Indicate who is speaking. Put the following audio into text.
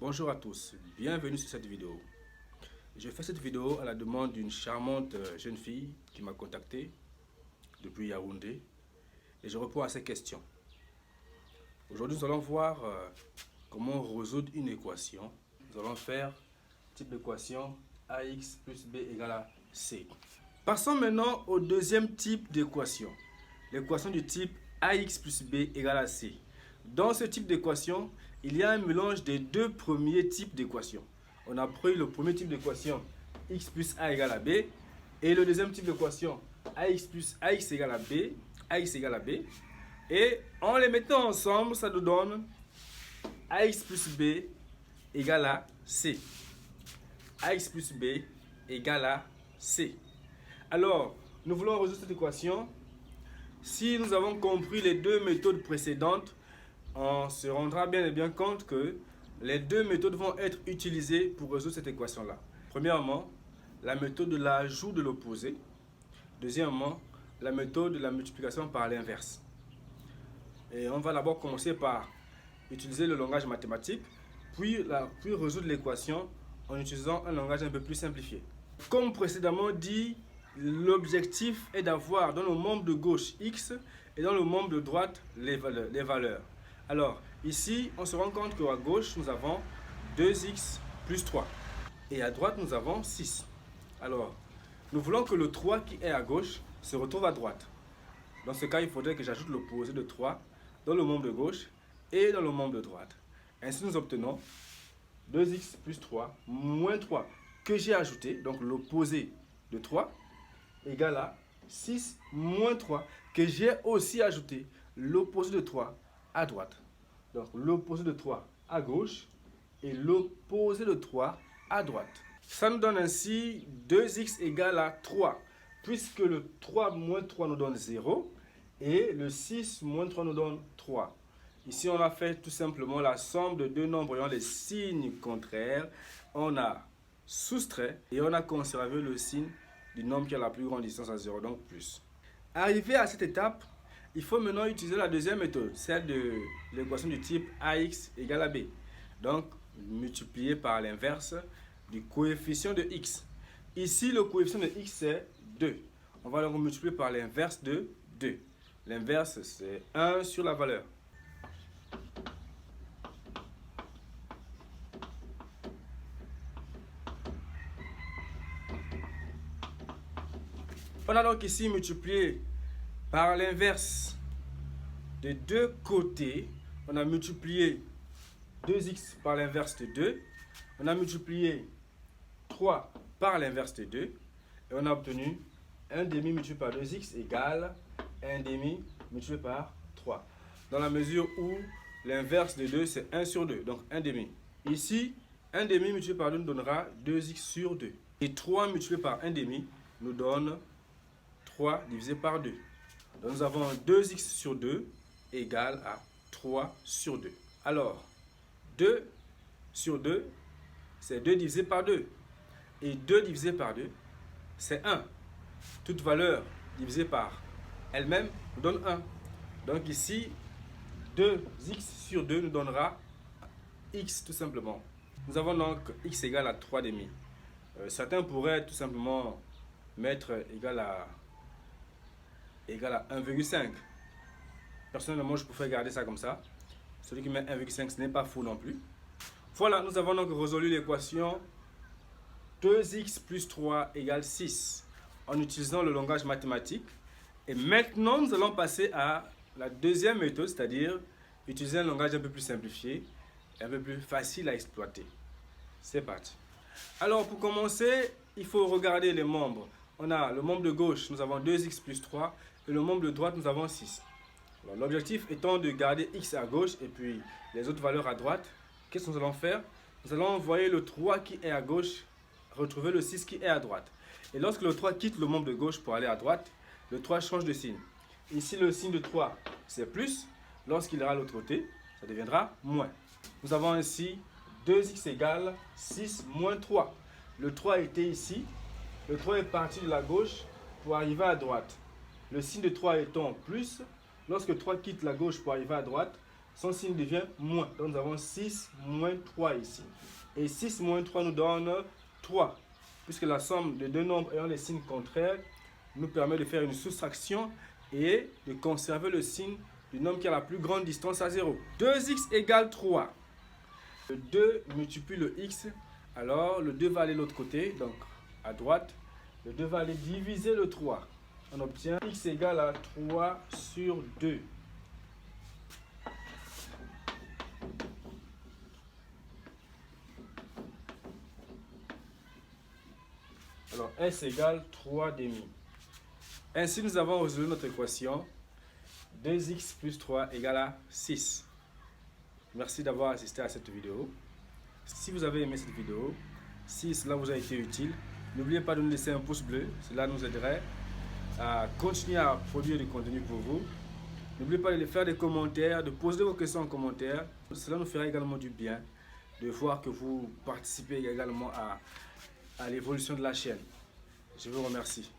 Speaker 1: Bonjour à tous, bienvenue sur cette vidéo. Je fais cette vidéo à la demande d'une charmante jeune fille qui m'a contacté depuis Yaoundé et je réponds à ses questions. Aujourd'hui, nous allons voir comment résoudre une équation. Nous allons faire type d'équation ax plus b égale à c. Passons maintenant au deuxième type d'équation, l'équation du type ax plus b égale à c. Dans ce type d'équation, il y a un mélange des deux premiers types d'équations. On a pris le premier type d'équation x plus a égale à b et le deuxième type d'équation ax plus ax égale à b, ax égale à b. Et en les mettant ensemble, ça nous donne ax plus b égale à c. ax plus b égale à c. Alors, nous voulons résoudre cette équation. Si nous avons compris les deux méthodes précédentes, on se rendra bien et bien compte que les deux méthodes vont être utilisées pour résoudre cette équation-là. Premièrement, la méthode de l'ajout de l'opposé. Deuxièmement, la méthode de la multiplication par l'inverse. Et on va d'abord commencer par utiliser le langage mathématique, puis résoudre l'équation en utilisant un langage un peu plus simplifié. Comme précédemment dit, l'objectif est d'avoir dans le membre de gauche x et dans le membre de droite les valeurs. Alors, ici, on se rend compte qu'à gauche, nous avons 2x plus 3. Et à droite, nous avons 6. Alors, nous voulons que le 3 qui est à gauche se retrouve à droite. Dans ce cas, il faudrait que j'ajoute l'opposé de 3 dans le membre de gauche et dans le membre de droite. Ainsi, nous obtenons 2x plus 3 moins 3 que j'ai ajouté, donc l'opposé de 3, égale à 6 moins 3 que j'ai aussi ajouté, l'opposé de 3 à droite. Donc l'opposé de 3 à gauche et l'opposé de 3 à droite. Ça nous donne ainsi 2x égale à 3, puisque le 3 moins 3 nous donne 0 et le 6 moins 3 nous donne 3. Ici, on a fait tout simplement la somme de deux nombres ayant les signes contraires. On a soustrait et on a conservé le signe du nombre qui a la plus grande distance à 0, donc plus. Arrivé à cette étape, il faut maintenant utiliser la deuxième méthode, celle de l'équation du type ax égale à b. Donc, multiplier par l'inverse du coefficient de x. Ici, le coefficient de x, c'est 2. On va le multiplier par l'inverse de 2. L'inverse, c'est 1 sur la valeur. On a donc ici multiplié par l'inverse de deux côtés. On a multiplié 2x par l'inverse de 2. On a multiplié 3 par l'inverse de 2. Et on a obtenu 1 demi multiplié par 2x égale 1 demi multiplié par 3. Dans la mesure où l'inverse de 2, c'est 1 sur 2. Donc 1 demi. Ici, 1 demi multiplié par 2 nous donnera 2x sur 2. Et 3 multiplié par 1 demi nous donne 3 divisé par 2. Donc nous avons 2x sur 2 égale à 3 sur 2. Alors, 2 sur 2, c'est 2 divisé par 2. Et 2 divisé par 2, c'est 1. Toute valeur divisée par elle-même nous donne 1. Donc ici, 2x sur 2 nous donnera x tout simplement. Nous avons donc x égale à 3 demi. Certains pourraient tout simplement mettre égal à 1,5. Personnellement, je préfère garder ça comme ça. Celui qui met 1,5, ce n'est pas fou non plus. Voilà, nous avons donc résolu l'équation 2x plus 3 égale 6 en utilisant le langage mathématique. Et maintenant, nous allons passer à la deuxième méthode, c'est-à-dire utiliser un langage un peu plus simplifié et un peu plus facile à exploiter. C'est parti. Alors, pour commencer, il faut regarder les membres. On a le membre de gauche, nous avons 2x plus 3 et le membre de droite, nous avons 6. L'objectif étant de garder x à gauche et puis les autres valeurs à droite. Qu'est-ce que nous allons faire? Nous allons envoyer le 3 qui est à gauche, retrouver le 6 qui est à droite. Et lorsque le 3 quitte le membre de gauche pour aller à droite, le 3 change de signe. Ici, le signe de 3, c'est plus. Lorsqu'il ira à l'autre côté, ça deviendra moins. Nous avons ainsi 2x égale 6 moins 3. Le 3 était ici. Le 3 est parti de la gauche pour arriver à droite. Le signe de 3 étant plus, lorsque 3 quitte la gauche pour arriver à droite, son signe devient moins. Donc nous avons 6 moins 3 ici. Et 6 moins 3 nous donne 3. Puisque la somme de deux nombres ayant les signes contraires nous permet de faire une soustraction et de conserver le signe du nombre qui a la plus grande distance à 0. 2x égale 3. Le 2 multiplie le x, alors le 2 va aller de l'autre côté, donc à droite. Le 2 va aller diviser le 3. On obtient x égale à 3 sur 2. Alors s égale 3 demi. Ainsi, nous avons résolu notre équation. 2x plus 3 égale à 6. Merci d'avoir assisté à cette vidéo. Si vous avez aimé cette vidéo, si cela vous a été utile, n'oubliez pas de nous laisser un pouce bleu. Cela nous aiderait à continuer à produire du contenu pour vous. N'oubliez pas de faire des commentaires, de poser vos questions en commentaire. Cela nous fera également du bien de voir que vous participez également à l'évolution de la chaîne. Je vous remercie.